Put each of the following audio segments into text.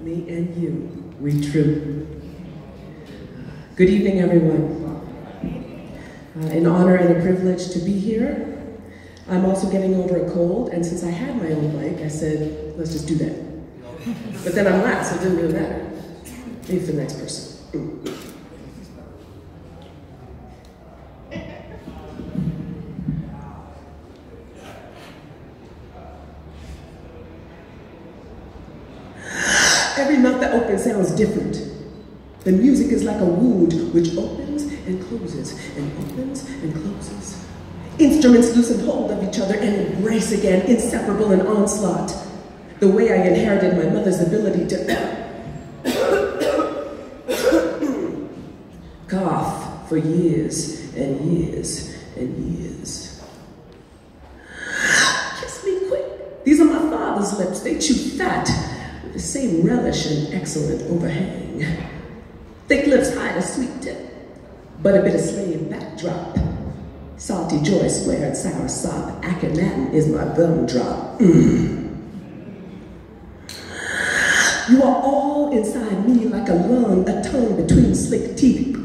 me and you, we true. Good evening, everyone. An honor and a privilege to be here. I'm also getting over a cold, and since I had my own mic, I said, let's just do that. But then I'm last, so it didn't really matter. Maybe for the next person. Every mouth that opens sounds different. The music is like a wound which opens and closes, and opens and closes. Instruments loosen hold of each other and embrace again, inseparable in onslaught. The way I inherited my mother's ability to cough for years and years and years. Kiss me quick. These are my father's lips. They chew fat with the same relish and excellent overhang. Thick lips hide a sweet tip, but a bit of slave backdrop. Salty joy squared, sour sop. Akhenaten is my gumdrop. You are all inside me like a lung, a tongue between slick teeth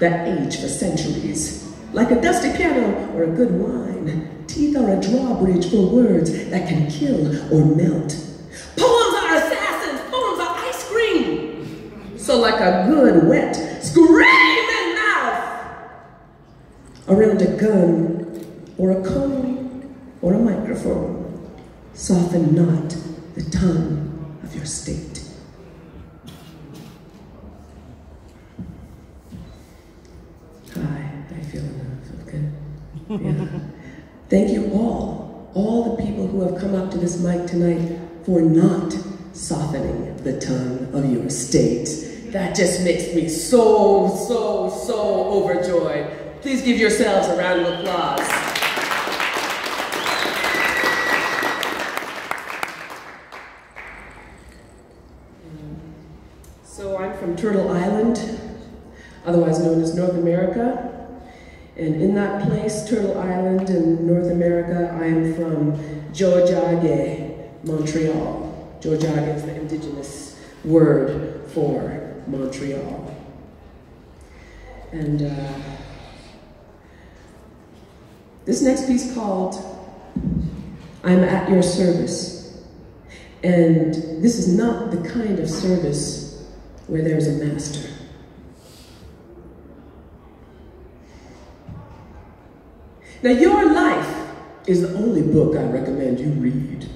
that age for centuries. Like a dusty piano or a good wine, teeth are a drawbridge for words that can kill or melt. Poems are assassins, poems are ice cream. So like a good wet screaming mouth around a gun or a comb or a microphone, soften not the tongue of your state. Hi, I feel good. Yeah. Thank you all the people who have come up to this mic tonight for not softening the tongue of your state. That just makes me so overjoyed. Please give yourselves a round of applause. So I'm from Turtle Island, otherwise known as North America. And in that place, Turtle Island in North America, I am from J&B, Montreal. J&B is the indigenous word for Montreal. And this next piece called I'm at Your Service. And this is not the kind of service where there's a master. Now, your life is the only book I recommend you read.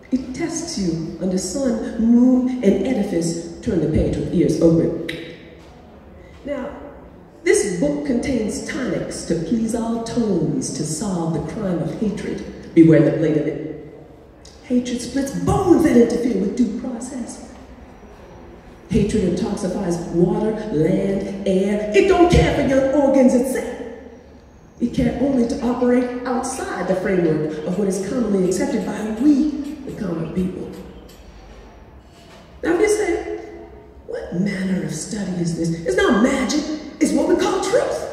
It tests you under sun, moon, and edifice. Turn the page with ears open. Now, this book contains tonics to please all tones to solve the crime of hatred. Beware the blade of it. Hatred splits bones that interfere with due process. Hatred intoxifies water, land, air. It don't care for your organs itself. It care only to operate outside the framework of what is commonly accepted by we, the common people. Now if you say, what manner of study is this? It's not magic, it's what we call truth.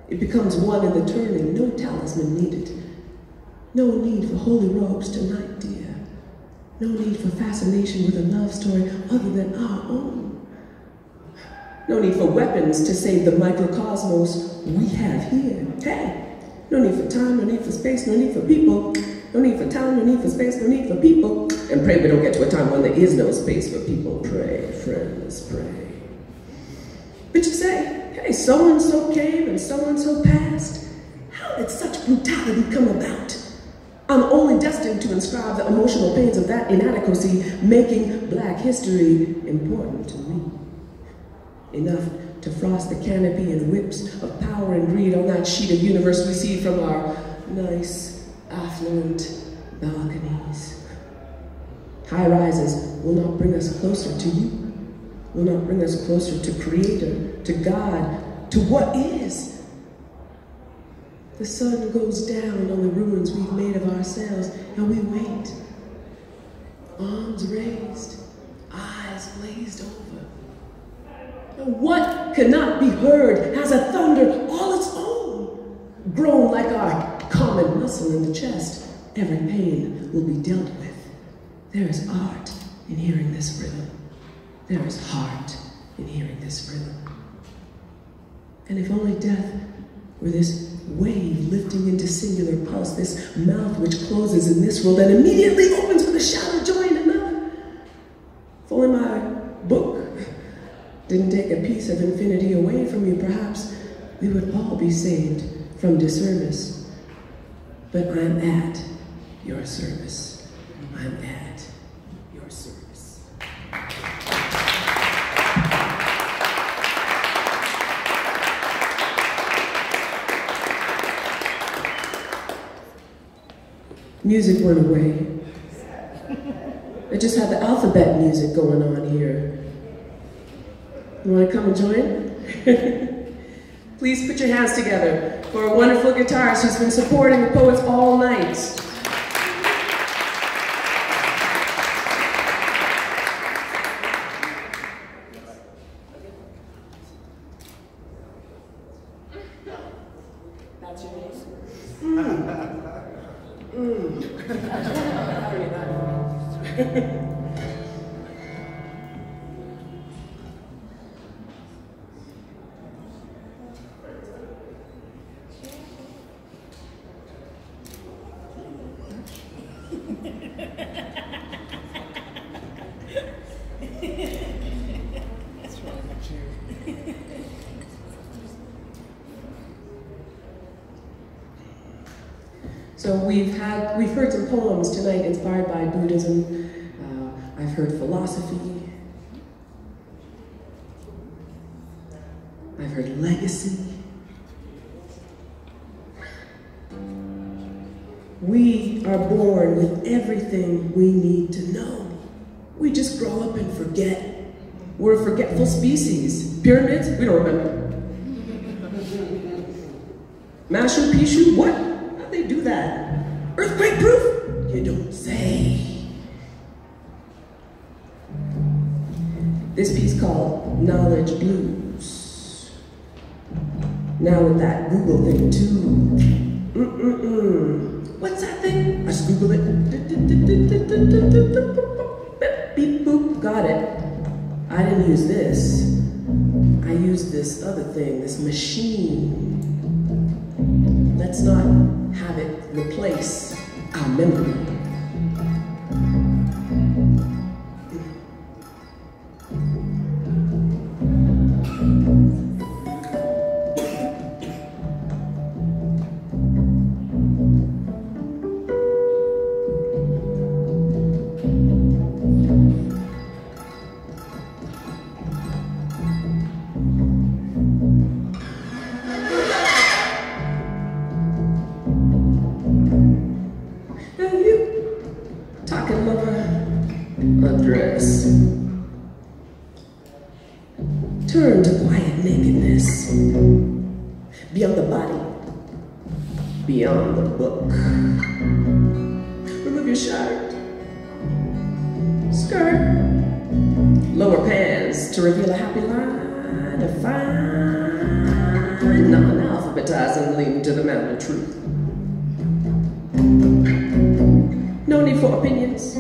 It becomes one in the turning, no talisman needed. No need for holy robes tonight, dear. No need for fascination with a love story other than our own. No need for weapons to save the microcosmos we have here. Hey, no need for time, no need for space, no need for people. No need for time, no need for space, no need for people. And pray we don't get to a time when there is no space for people. Pray, friends, pray. But you say, hey, so-and-so came and so-and-so passed. How did such brutality come about? I'm only destined to inscribe the emotional pains of that inadequacy, making Black history important to me. Enough to frost the canopy and whips of power and greed on that sheet of universe we see from our nice, affluent balconies. High rises will not bring us closer to you, will not bring us closer to Creator, to God, to what is. The sun goes down on the ruins we've made of ourselves, and we wait. Arms raised, eyes glazed over. What cannot be heard has a thunder all its own, grown like our common muscle in the chest. Every pain will be dealt with. There is art in hearing this rhythm. There is heart in hearing this rhythm. And if only death were this wave lifting into singular pulse, this mouth which closes in this world and immediately opens with a shout of joy in another. If only my book didn't take a piece of infinity away from you, perhaps we would all be saved from disservice. But I'm at your service. I'm at your service. Music went away. I just had the alphabet music going on here. You want to come and join? Please put your hands together for a wonderful guitarist who's been supporting the poets all night. That's your name? So we've heard some poems tonight inspired by Buddhism. I've heard philosophy. I've heard legacy. We are born with everything we need to know. We just grow up and forget. We're a forgetful species. Pyramids, we don't remember. Machu Picchu, what? How'd they do that? Earthquake proof? You don't say. This piece called Knowledge Blues. Now with that Google thing too. What's that thing? I just Google it. Beep boop, got it. I didn't use this. I used this other thing, this machine. Let's not have it replace our memory. Undress. Turn to quiet nakedness. Beyond the body. Beyond the book. Remove your shirt. Skirt. Lower pants to reveal a happy line of fine, non-alphabetizing link to the mountain of truth. No need for opinions.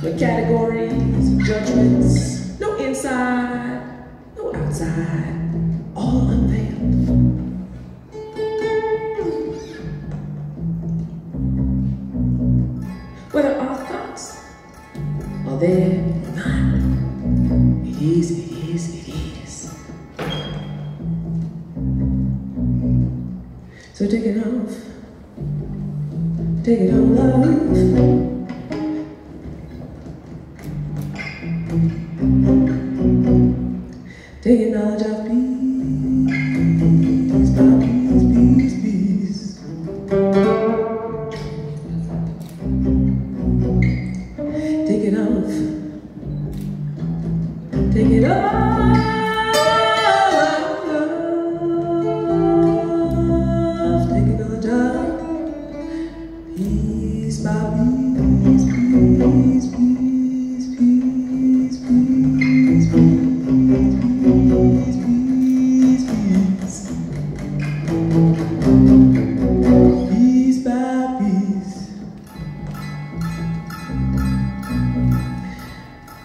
No categories, judgments, no inside, no outside, all unveiled. Whether our thoughts are there or not, it is, it is, it is. So take it off, take it on, love. Taking knowledge of peace, by peace, peace, peace. Take it off, take it off, taking knowledge of peace, by peace, peace, peace, peace, peace, peace, peace. Piece by piece.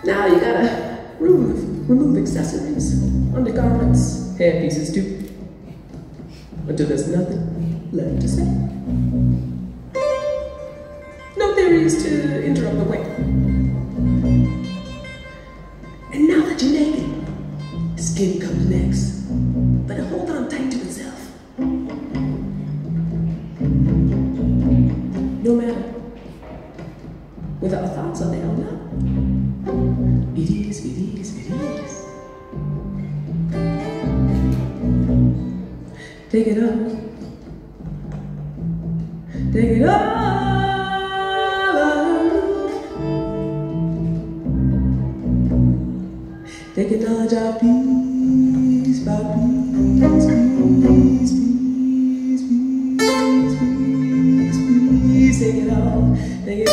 Now you gotta remove accessories, undergarments, hair pieces too, until there's nothing left to say. No theories to interrupt the wait. And now that you're naked, skin comes next, but hold on tight to itself. No matter whether our thoughts are there or not. It is, it is, it is. Take it up. Take it up. Take it all job piece by piece, piece, piece, piece, piece, piece. Take it all. Take it all.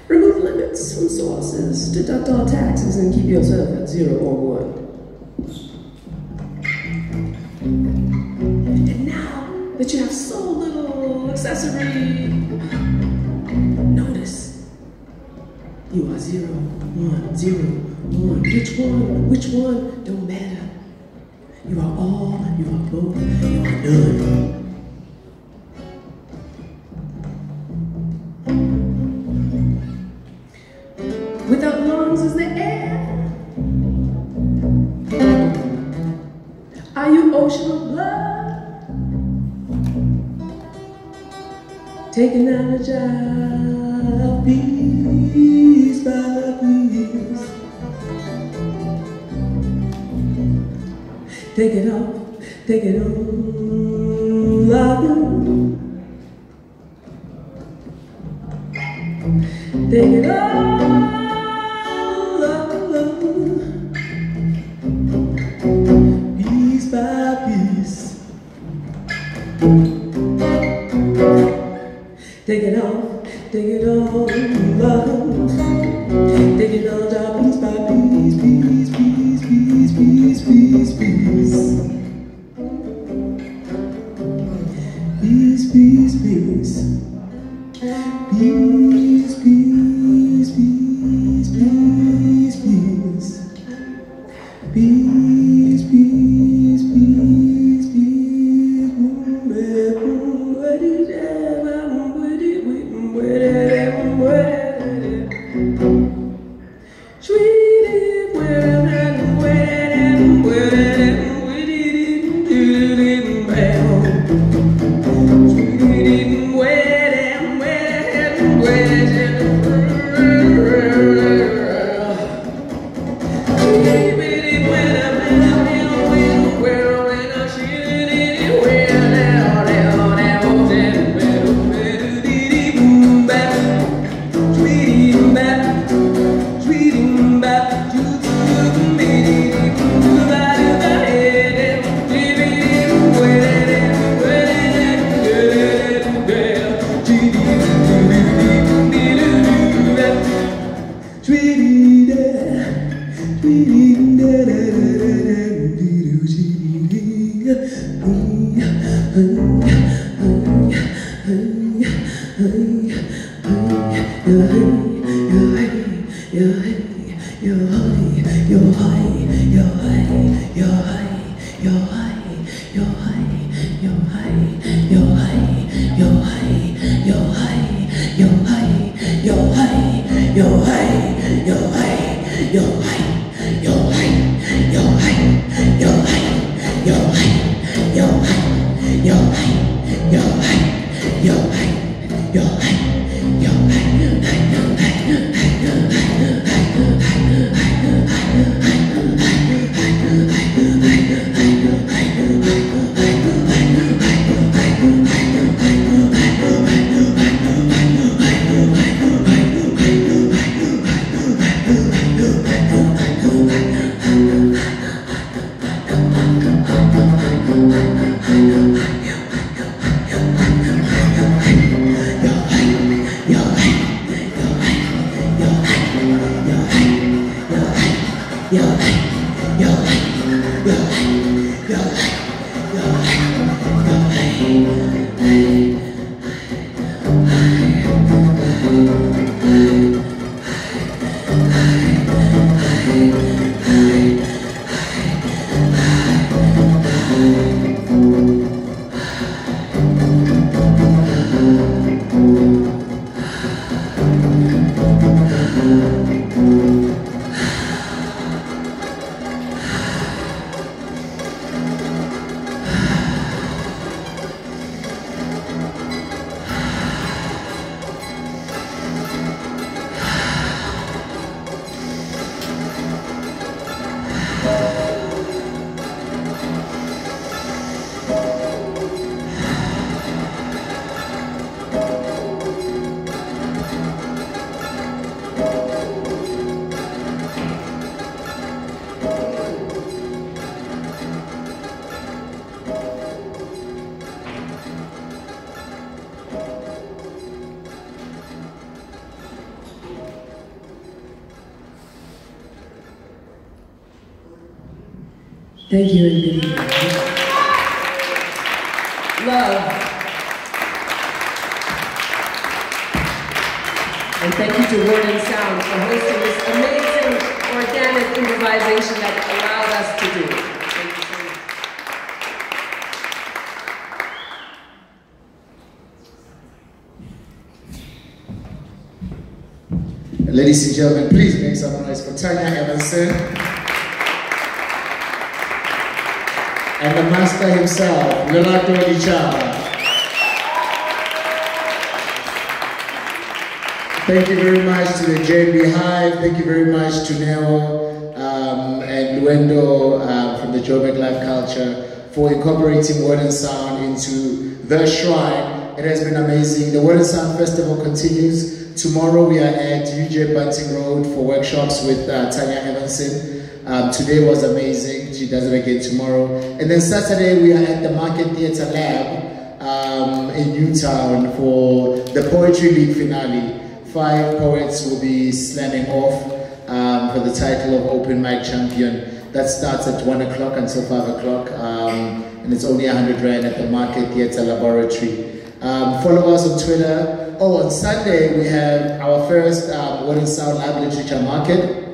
Remove limits from sources, deduct all taxes, and keep yourself at 0 or 1. And now that you have so little accessory, notice you are 0, 1, 0, 1. Which one? Which one? Don't matter. You are all, you are both, you are none. Without lungs is the air. Are you ocean of blood? Taking out a job piece by piece. Take it off, take it on, take it off. Piece by piece. Take it off, take it all, take it all down piece by piece, piece, piece, piece, piece, piece, piece. Piece, piece, piece. Piece, piece, piece, piece, piece. Peace, peace, peace, peace. Thank you, and good evening. Love. And thank you to Word and Sound for hosting this amazing organic improvisation that allowed us to do. Thank you so much. Ladies and gentlemen, please make some noise for Tanya Evanson. And the master himself, Lerato Lichaba. Thank you very much to the J&B Hive. Thank you very much to Neo and Luendo from the Joburg Life Culture for incorporating Word and Sound into the shrine. It has been amazing. The Word and Sound Festival continues. Tomorrow we are at UJ Bunting Road for workshops with Tanya Evanson. Today was amazing. She does it again tomorrow. And then Saturday we are at the Market Theatre Lab in Newtown for the Poetry League finale. 5 poets will be slamming off for the title of Open Mic Champion. That starts at 1 o'clock until 5 o'clock. And it's only 100 Rand at the Market Theatre Laboratory. Follow us on Twitter. Oh, on Sunday we have our first Word and Sound Live Literature Market.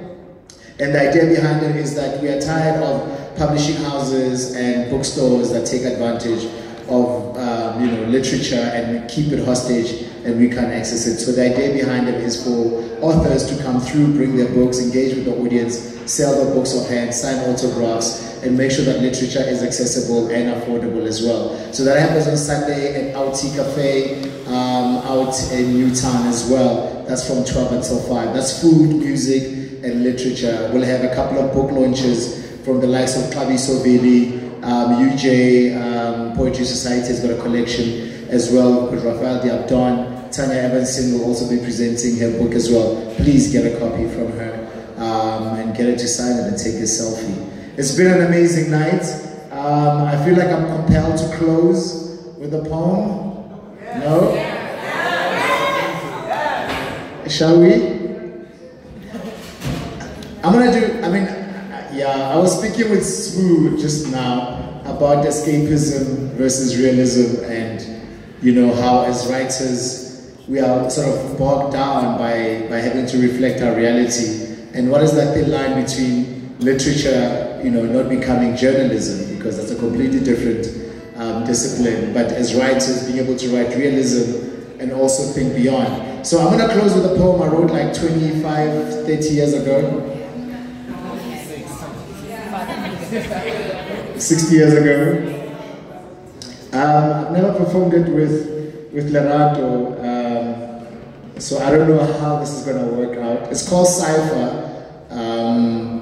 And the idea behind it is that we are tired of publishing houses and bookstores that take advantage of literature and keep it hostage, and we can't access it. So the idea behind it is for authors to come through, bring their books, engage with the audience, sell their books offhand, sign autographs, and make sure that literature is accessible and affordable as well. So that happens on Sunday at Outie Cafe out in Newtown as well. That's from 12 until 5. That's food, music, and literature. We'll have a couple of book launches from the likes of Klabi Sobeli, UJ Poetry Society has got a collection as well with Raphael Diabdon. Tanya Evanson will also be presenting her book as well. Please get a copy from her and get her to sign it and take a selfie. It's been an amazing night. I feel like I'm compelled to close with a poem. No? Shall we? I'm gonna do, I was speaking with Smooth just now about escapism versus realism, and how as writers we are sort of bogged down by having to reflect our reality. And what is that thin line between literature, not becoming journalism, because that's a completely different discipline, but as writers being able to write realism and also think beyond. So I'm gonna close with a poem I wrote like 25, 30 years ago. 60 years ago. I've never performed it with Lerato, so I don't know how this is going to work out. It's called Cypher, and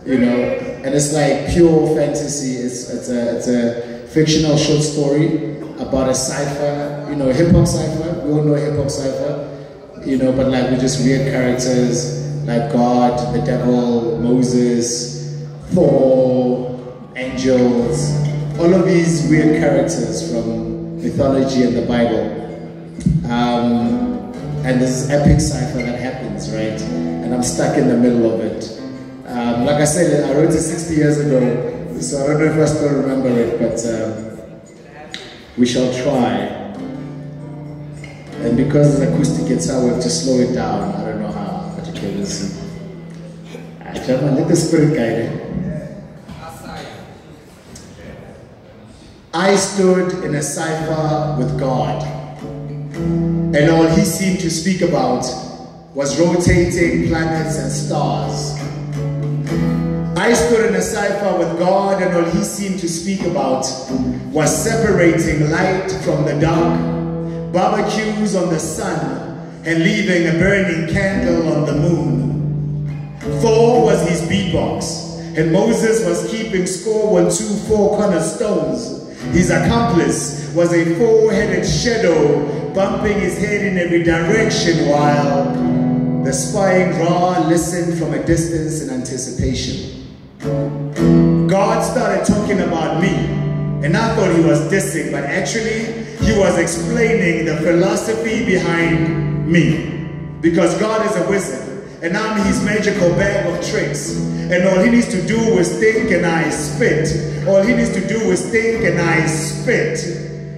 it's like pure fantasy. It's a fictional short story about a cipher, hip-hop cipher. We all know hip-hop cipher, but like we're just weird characters like God, the devil, Moses, Thor, angels, all of these weird characters from mythology and the Bible. And this epic cipher that happens, right? And I'm stuck in the middle of it. Like I said, I wrote it 60 years ago, so I don't know if I still remember it, but we shall try. And because it's acoustic guitar, we have to slow it down. I don't know how, but okay, we'll see. Let the spirit guide it. I stood in a cipher with God, and all he seemed to speak about was rotating planets and stars. I stood in a cipher with God, and all he seemed to speak about was separating light from the dark, barbecues on the sun, and leaving a burning candle on the moon. Thor was his beatbox, and Moses was keeping score on 2 4-corner stones. His accomplice was a 4-headed shadow, bumping his head in every direction, while the spying Ra listened from a distance in anticipation. God started talking about me, and I thought he was dissing, but actually he was explaining the philosophy behind me. Because God is a wizard, and I'm his magical bag of tricks. And all he needs to do is think and I spit. All he needs to do is think and I spit.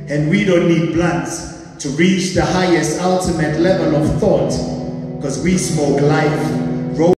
And we don't need blunts to reach the highest ultimate level of thought, because we smoke life